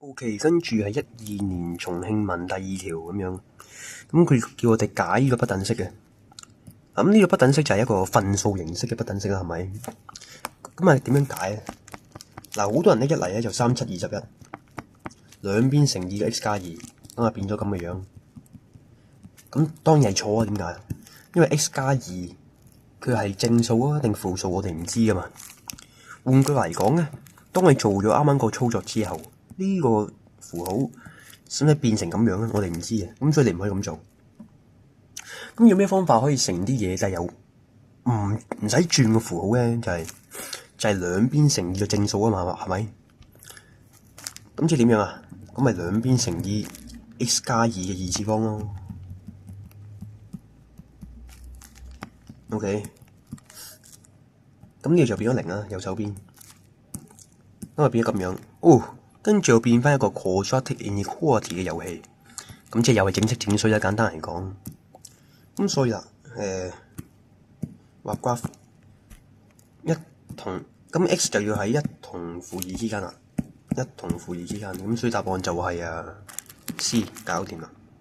OK，跟住係12年重慶文第2條咁樣，咁佢叫我哋解呢個不等式嘅。咁呢個不等式就係一個分數形式嘅不等式啦，係咪？咁啊點樣解咧？嗱，好多人咧一嚟咧就3721，兩邊乘2嘅 x 加2，咁啊變咗咁嘅樣。咁當然係錯啊，點解？因為 x 加2佢係正數啊定負數，我哋唔知噶嘛。換句話嚟講咧，當你做咗啱啱個操作之後，呢個符號使唔使變成咁樣咧？我哋唔知嘅，咁所以你唔可以咁做。咁有咩方法可以乘啲嘢，就係有唔使轉個符號咧？就係兩邊乘2嘅正數啊嘛，係咪？咁即係點樣啊？咁咪兩邊乘以 x 加2嘅二次方咯。OK， 咁呢個就變咗0啦，右手邊，咁啊變咗咁樣。跟住又變翻一個 quadratic inequality 嘅遊戲，咁即係又係整色整水啦。簡單嚟講，咁所以啦，畫 graph 1同咁 x 就要喺1同負2之間啦，1同負2之間，咁所以答案就係C，搞掂啦。